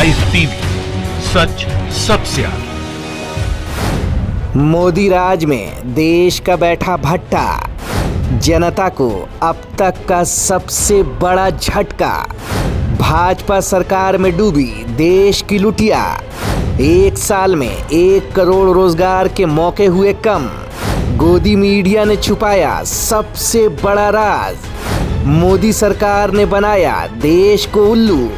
Live TV, सच सबसे आगे। मोदी राज में देश का बैठा भट्टा, जनता को अब तक का सबसे बड़ा झटका। भाजपा सरकार में डूबी देश की लुटिया, 1 साल में 1 करोड़ रोजगार के मौके हुए कम। गोदी मीडिया ने छुपाया सबसे बड़ा राज, मोदी सरकार ने बनाया देश को उल्लू।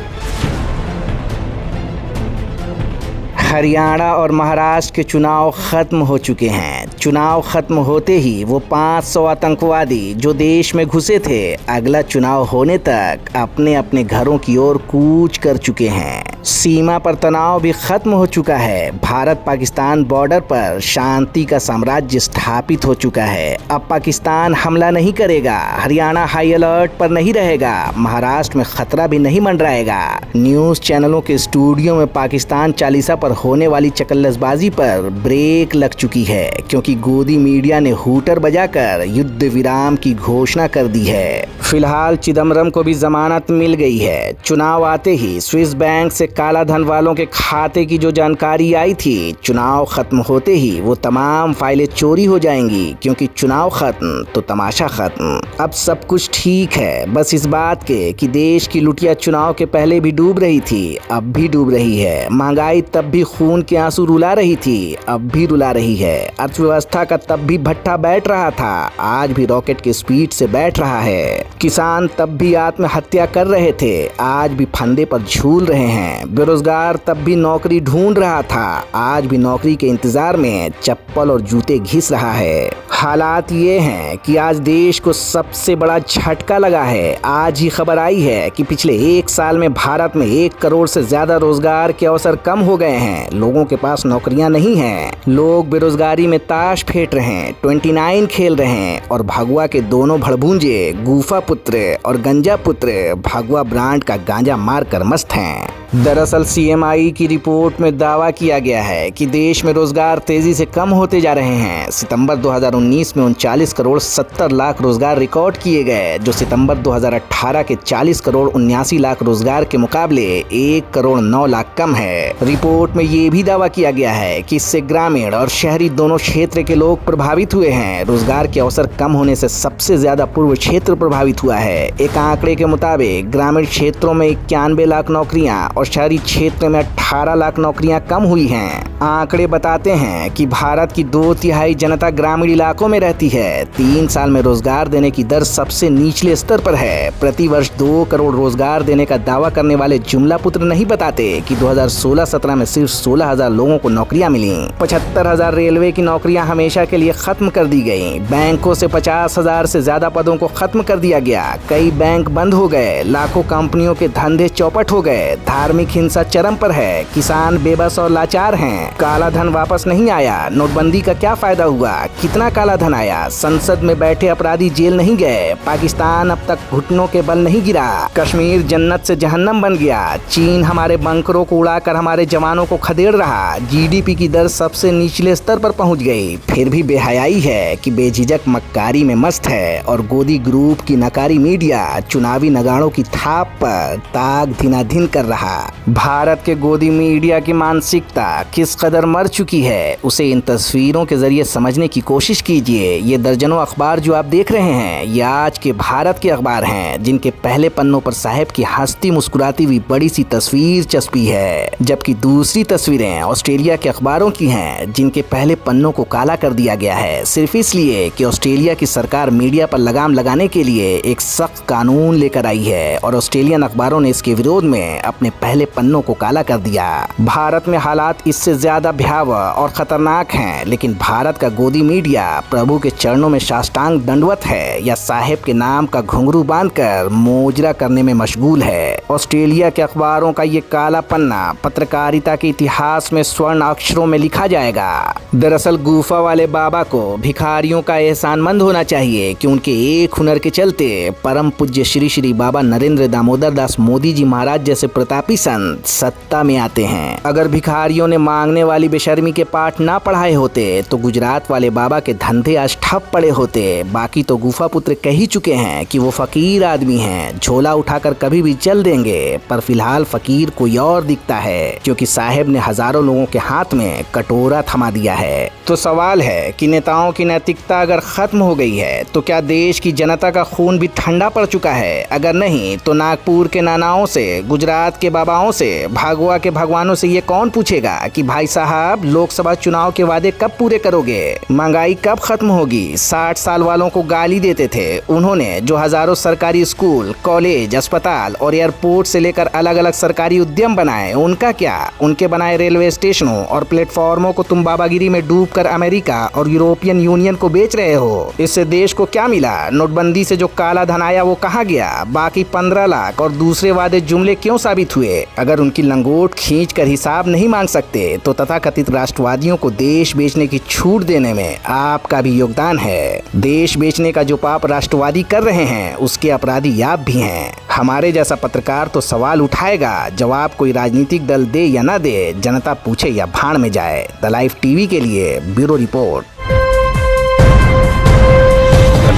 हरियाणा और महाराष्ट्र के चुनाव खत्म हो चुके हैं। चुनाव खत्म होते ही वो 500 आतंकवादी जो देश में घुसे थे, अगला चुनाव होने तक अपने अपने घरों की ओर कूच कर चुके हैं। सीमा पर तनाव भी खत्म हो चुका है। भारत पाकिस्तान बॉर्डर पर शांति का साम्राज्य स्थापित हो चुका है। अब पाकिस्तान हमला नहीं करेगा, हरियाणा हाई अलर्ट पर नहीं रहेगा, महाराष्ट्र में खतरा भी नहीं मंडराएगा। न्यूज चैनलों के स्टूडियो में पाकिस्तान चालीसा पर होने वाली चकल्लसबाजी पर ब्रेक लग चुकी है, क्योंकि गोदी मीडिया ने हूटर बजाकर युद्ध विराम की घोषणा कर दी है। फिलहाल चिदम्बरम को भी जमानत मिल गई है। चुनाव आते ही स्विस बैंक से काला धन वालों के खाते की जो जानकारी आई थी, चुनाव खत्म होते ही वो तमाम फाइलें चोरी हो जाएंगी, क्योंकि चुनाव खत्म तो तमाशा खत्म। अब सब कुछ ठीक है, बस इस बात के कि देश की लुटिया चुनाव के पहले भी डूब रही थी, अब भी डूब रही है। महंगाई तब भी खून के आंसू रुला रही थी, अब भी रुला रही है। अर्थव्यवस्था का तब भी भट्टा बैठ रहा था, आज भी रॉकेट की स्पीड से बैठ रहा है। किसान तब भी आत्महत्या कर रहे थे, आज भी फंदे पर झूल रहे हैं। बेरोजगार तब भी नौकरी ढूंढ रहा था, आज भी नौकरी के इंतजार में चप्पल और जूते घिस रहा है। हालात ये हैं कि आज देश को सबसे बड़ा झटका लगा है। आज ही खबर आई है कि पिछले 1 साल में भारत में 1 करोड़ से ज्यादा रोजगार के अवसर कम हो गए हैं। लोगों के पास नौकरियां नहीं हैं, लोग बेरोजगारी में ताश फेंट रहे हैं, 29 खेल रहे हैं और भगवा के दोनों भड़भूंजे गुफा पुत्र और गंजा पुत्र भगवा ब्रांड का गांजा मारकर मस्त हैं। दरअसल CMI की रिपोर्ट में दावा किया गया है कि देश में रोजगार तेजी से कम होते जा रहे हैं। सितंबर 2019 में 39 करोड़ 70 लाख रोजगार रिकॉर्ड किए गए, जो सितंबर 2018 के 40 करोड़ 79 लाख रोजगार के मुकाबले 1 करोड़ 9 लाख कम है। रिपोर्ट में ये भी दावा किया गया है कि इससे ग्रामीण और शहरी दोनों क्षेत्र के लोग प्रभावित हुए हैं। रोजगार के अवसर कम होने से सबसे ज्यादा पूर्व क्षेत्र प्रभावित हुआ है। एक आंकड़े के मुताबिक ग्रामीण क्षेत्रों में 91 लाख नौकरियां और शहरी क्षेत्र में 18 लाख नौकरियां कम हुई हैं। आंकड़े बताते हैं कि भारत की 2/3 जनता ग्रामीण इलाकों में रहती है। 3 साल में रोजगार देने की दर सबसे निचले स्तर पर है। प्रतिवर्ष 2 करोड़ रोजगार देने का दावा करने वाले जुमला पुत्र नहीं बताते कि 2016-17 में सिर्फ 16,000 लोगों को नौकरियां मिली। 75,000 रेलवे की नौकरियां हमेशा के लिए खत्म कर दी गई। बैंकों से 50,000 से ज्यादा पदों को खत्म कर दिया गया। कई बैंक बंद हो गए, लाखों कंपनियों के धंधे चौपट हो गए। धार्मिक हिंसा चरम पर है, किसान बेबस और लाचार हैं। काला धन वापस नहीं आया। नोटबंदी का क्या फायदा हुआ? कितना काला धन आया? संसद में बैठे अपराधी जेल नहीं गए। पाकिस्तान अब तक घुटनों के बल नहीं गिरा। कश्मीर जन्नत से जहन्नम बन गया। चीन हमारे बंकरों को उड़ाकर हमारे जवानों को खदेड़ रहा। GDP की दर सबसे निचले स्तर पर पहुंच गई। फिर भी बेहयाई है कि बेझिझक मक्कारी में मस्त है और गोदी ग्रुप की नकारी मीडिया चुनावी नगाड़ों की थाप पर ताक धिनाधिन कर रहा। भारत के गोदी मीडिया की मानसिकता किस कदर मर चुकी है, उसे इन तस्वीरों के जरिए समझने की कोशिश कीजिए। ये दर्जनों अखबार जो आप देख रहे हैं, ये आज के भारत के अखबार हैं, जिनके पहले पन्नों पर साहब की हंसती मुस्कुराती हुई बड़ी सी तस्वीर चस्पी है, जबकि दूसरी तस्वीरें ऑस्ट्रेलिया के अखबारों की हैं, जिनके पहले पन्नों को काला कर दिया गया है, सिर्फ इसलिए कि ऑस्ट्रेलिया की सरकार मीडिया पर लगाम लगाने के लिए एक सख्त कानून लेकर आई है और ऑस्ट्रेलियन अखबारों ने इसके विरोध में अपने पहले पन्नों को काला कर दिया। भारत में हालात इससे ज्यादा भयावह और खतरनाक हैं, लेकिन भारत का गोदी मीडिया प्रभु के चरणों में साष्टांग दंडवत है या साहेब के नाम का घुंघरू बांधकर मोजरा करने में मशगूल है। ऑस्ट्रेलिया के अखबारों का ये काला पन्ना पत्रकारिता के इतिहास में स्वर्ण अक्षरों में लिखा जाएगा। दरअसल गुफा वाले बाबा को भिखारियों का एहसानमंद होना चाहिए कि उनके एक हुनर के चलते परम पूज्य श्री श्री बाबा नरेंद्र दामोदर दास मोदी जी महाराज जैसे प्रतापी संत तुरंत सत्ता में आते हैं। अगर भिखारियों ने मांगने वाली बेशर्मी के पाठ ना पढ़ाए होते तो गुजरात वाले बाबा के धंधे आज ठप पड़े होते। बाकी तो गुफा पुत्र कह ही चुके हैं कि वो फकीर आदमी हैं, झोला उठाकर कभी भी चल देंगे। पर फिलहाल फकीर कोई और दिखता है, क्योंकि साहेब ने हजारों लोगों के हाथ में कटोरा थमा दिया है। तो सवाल है कि नेताओं की नैतिकता अगर खत्म हो गई है तो क्या देश की जनता का खून भी ठंडा पड़ चुका है? अगर नहीं तो नागपुर के नानाओं से, गुजरात के बाबाओं से, भागवा के भगवानों से ये कौन पूछेगा कि भाई साहब लोकसभा चुनाव के वादे कब पूरे करोगे? महंगाई कब खत्म होगी? 60 साल वालों को गाली देते थे उन्होंने, जो हजारों सरकारी स्कूल, कॉलेज, अस्पताल और एयरपोर्ट से लेकर अलग अलग सरकारी उद्यम बनाए, उनका क्या? उनके बनाए रेलवे स्टेशनों और प्लेटफॉर्मों को तुम बाबागिरी में डूबकर अमेरिका और यूरोपियन यूनियन को बेच रहे हो। इससे देश को क्या मिला? नोटबंदी से जो काला धन आया वो कहाँ गया? बाकी 15 लाख और दूसरे वादे जुमले क्यों साबित हुए? अगर उनकी लंगोट खींच कर हिसाब नहीं मांग सकते तो तथाकथित राष्ट्रवादियों को देश बेचने की छूट देने में आपका भी योगदान है। देश बेचने का जो पाप राष्ट्रवादी कर रहे हैं उसके अपराधी आप भी हैं। हमारे जैसा पत्रकार तो सवाल उठाएगा, जवाब कोई राजनीतिक दल दे या ना दे, जनता पूछे या भाड़ में जाए। द लाइफ टीवी के लिए ब्यूरो रिपोर्ट।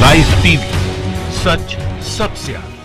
लाइफ टीवी, सच सबसे आगे।